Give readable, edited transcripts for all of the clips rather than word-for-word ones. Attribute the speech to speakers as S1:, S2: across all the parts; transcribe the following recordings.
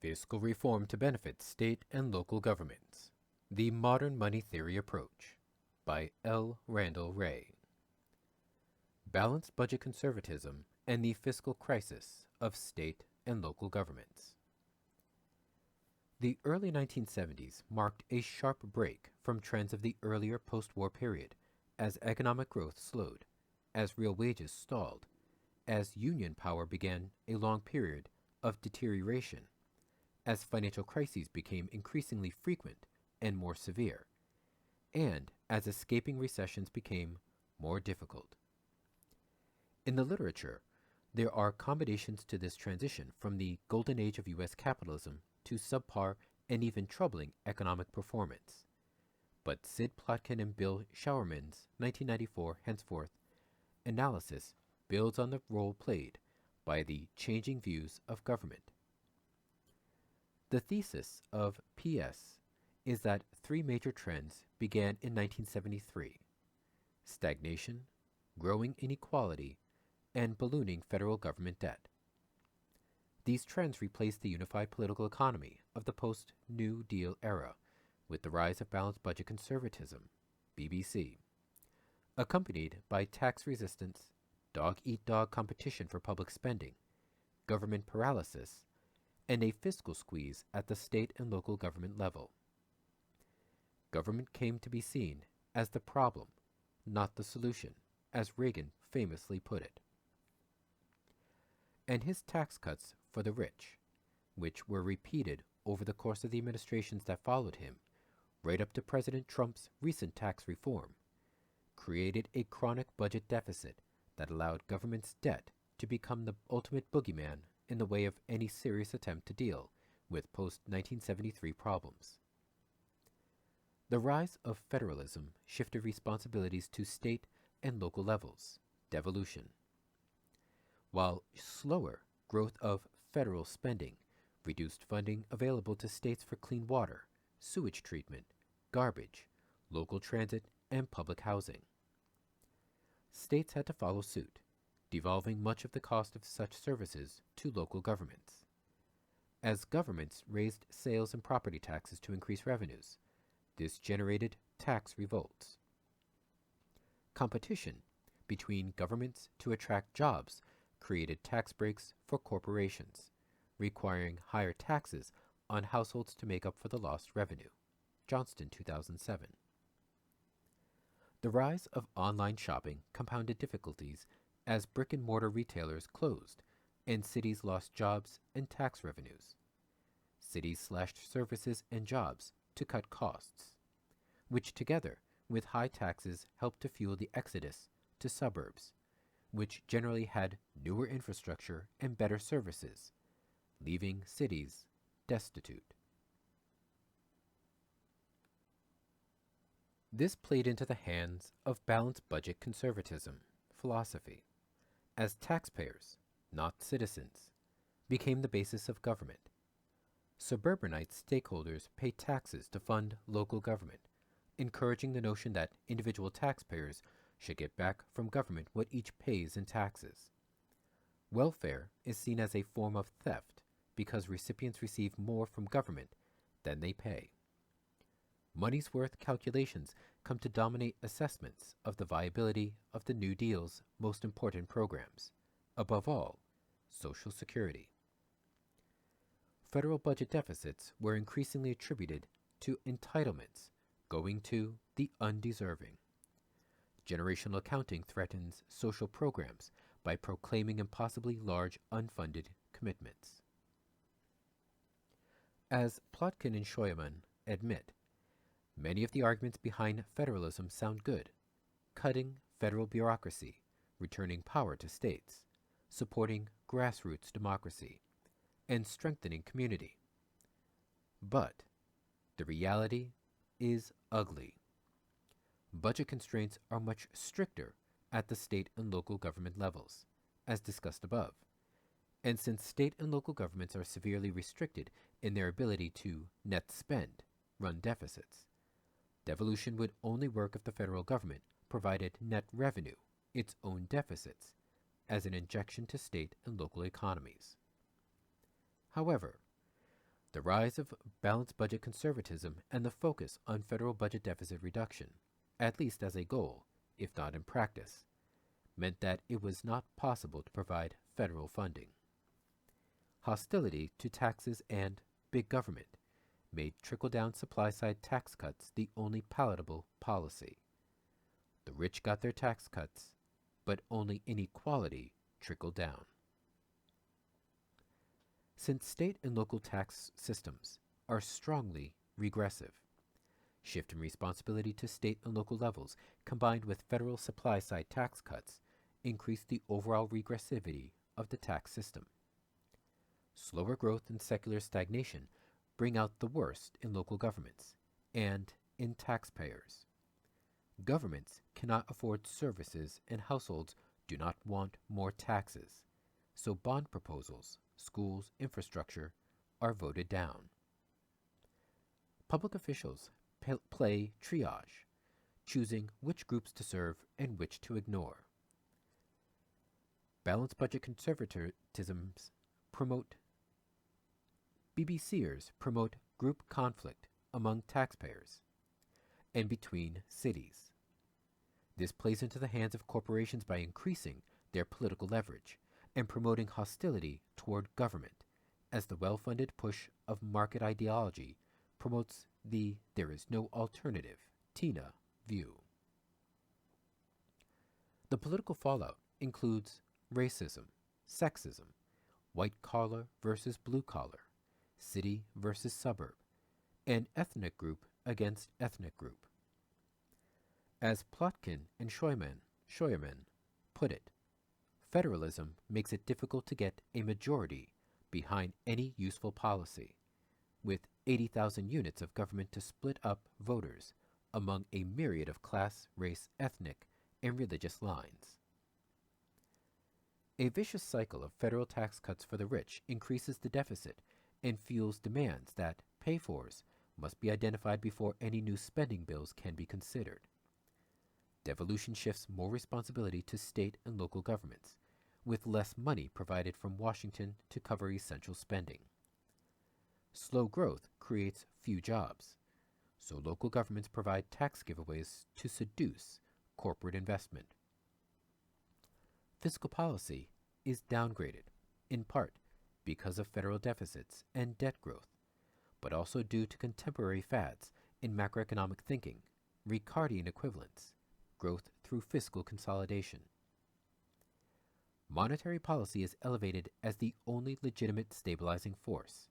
S1: Fiscal Reform to Benefit State and Local Governments. The Modern Money Theory Approach by L. Randall Wray. Balanced Budget Conservatism and the Fiscal Crisis of State and Local Governments. The early 1970s marked a sharp break from trends of the earlier post-war period as economic growth slowed, as real wages stalled, as union power began a long period of deterioration, as financial crises became increasingly frequent and more severe, and as escaping recessions became more difficult. In the literature, there are accommodations to this transition from the golden age of U.S. capitalism to subpar and even troubling economic performance. But Sid Plotkin and Bill Showerman's 1994 henceforth analysis builds on the role played by the changing views of government. The thesis of PS is that three major trends began in 1973: stagnation, growing inequality, and ballooning federal government debt. These trends replaced the unified political economy of the post-New Deal era with the rise of balanced budget conservatism, BBC, accompanied by tax resistance, dog-eat-dog competition for public spending, government paralysis, and a fiscal squeeze at the state and local government level. Government came to be seen as the problem, not the solution, as Reagan famously put it. And his tax cuts for the rich, which were repeated over the course of the administrations that followed him, right up to President Trump's recent tax reform, created a chronic budget deficit that allowed government's debt to become the ultimate boogeyman in the way of any serious attempt to deal with post-1973 problems. The rise of federalism shifted responsibilities to state and local levels, devolution, while slower growth of federal spending reduced funding available to states for clean water, sewage treatment, garbage, local transit, and public housing. States had to follow suit, devolving much of the cost of such services to local governments. As governments raised sales and property taxes to increase revenues, this generated tax revolts. Competition between governments to attract jobs created tax breaks for corporations, requiring higher taxes on households to make up for the lost revenue. Johnston, 2007. The rise of online shopping compounded difficulties as brick-and-mortar retailers closed and cities lost jobs and tax revenues. Cities slashed services and jobs to cut costs, which together with high taxes helped to fuel the exodus to suburbs, which generally had newer infrastructure and better services, leaving cities destitute. This played into the hands of balanced budget conservatism philosophy, as taxpayers, not citizens, became the basis of government. Suburbanite stakeholders paid taxes to fund local government, encouraging the notion that individual taxpayers should get back from government what each pays in taxes. Welfare is seen as a form of theft because recipients receive more from government than they pay. Money's worth calculations come to dominate assessments of the viability of the New Deal's most important programs, above all, Social Security. Federal budget deficits were increasingly attributed to entitlements going to the undeserving. Generational accounting threatens social programs by proclaiming impossibly large unfunded commitments. As Plotkin and Scheuermann admit, many of the arguments behind federalism sound good: cutting federal bureaucracy, returning power to states, supporting grassroots democracy, and strengthening community. But the reality is ugly. Budget constraints are much stricter at the state and local government levels, as discussed above. And since state and local governments are severely restricted in their ability to net spend, run deficits, devolution would only work if the federal government provided net revenue, its own deficits, as an injection to state and local economies. However, The rise of balanced budget conservatism and the focus on federal budget deficit reduction, at least as a goal, if not in practice, meant that it was not possible to provide federal funding. Hostility to taxes and big government made trickle-down supply-side tax cuts the only palatable policy. The rich got their tax cuts, but only inequality trickled down. Since state and local tax systems are strongly regressive, shifting responsibility to state and local levels combined with federal supply-side tax cuts increased the overall regressivity of the tax system. Slower growth and secular stagnation bring out the worst in local governments and in taxpayers. Governments cannot afford services and households do not want more taxes, so bond proposals, schools, infrastructure are voted down. Public officials play triage, choosing which groups to serve and which to ignore. Balanced budget conservatisms promote BBCers promote group conflict among taxpayers and between cities. This plays into the hands of corporations by increasing their political leverage and promoting hostility toward government, as the well-funded push of market ideology promotes the "there is no alternative" TINA view. The political fallout includes racism, sexism, white collar versus blue collar, city versus suburb, and ethnic group against ethnic group. As Plotkin and Scheuermann put it, federalism makes it difficult to get a majority behind any useful policy, with 80,000 units of government to split up voters among a myriad of class, race, ethnic, and religious lines. A vicious cycle of federal tax cuts for the rich increases the deficit and fuels demands that pay-fors must be identified before any new spending bills can be considered. Devolution shifts more responsibility to state and local governments, with less money provided from Washington to cover essential spending. Slow growth creates few jobs, so local governments provide tax giveaways to seduce corporate investment. Fiscal policy is downgraded, in part because of federal deficits and debt growth, but also due to contemporary fads in macroeconomic thinking, Ricardian equivalents, growth through fiscal consolidation. Monetary policy is elevated as the only legitimate stabilizing force,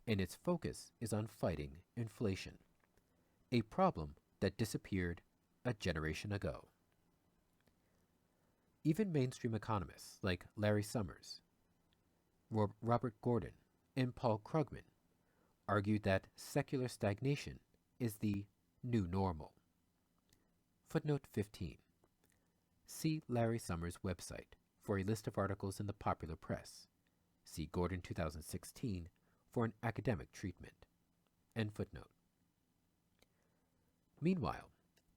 S1: and its focus is on fighting inflation, a problem that disappeared a generation ago. Even mainstream economists like Larry Summers, Robert Gordon, and Paul Krugman argued that secular stagnation is the new normal. Footnote 15. See Larry Summers' website for a list of articles in the popular press. See Gordon 2016 for an academic treatment. End footnote. Meanwhile,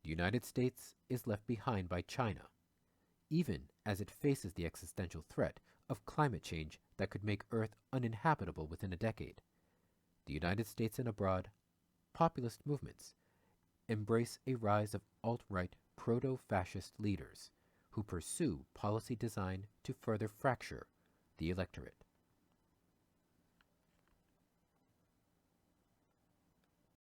S1: the United States is left behind by China, even as it faces the existential threat of climate change that could make Earth uninhabitable within a decade. The United States and abroad, populist movements embrace a rise of alt-right proto-fascist leaders who pursue policy designed to further fracture the electorate.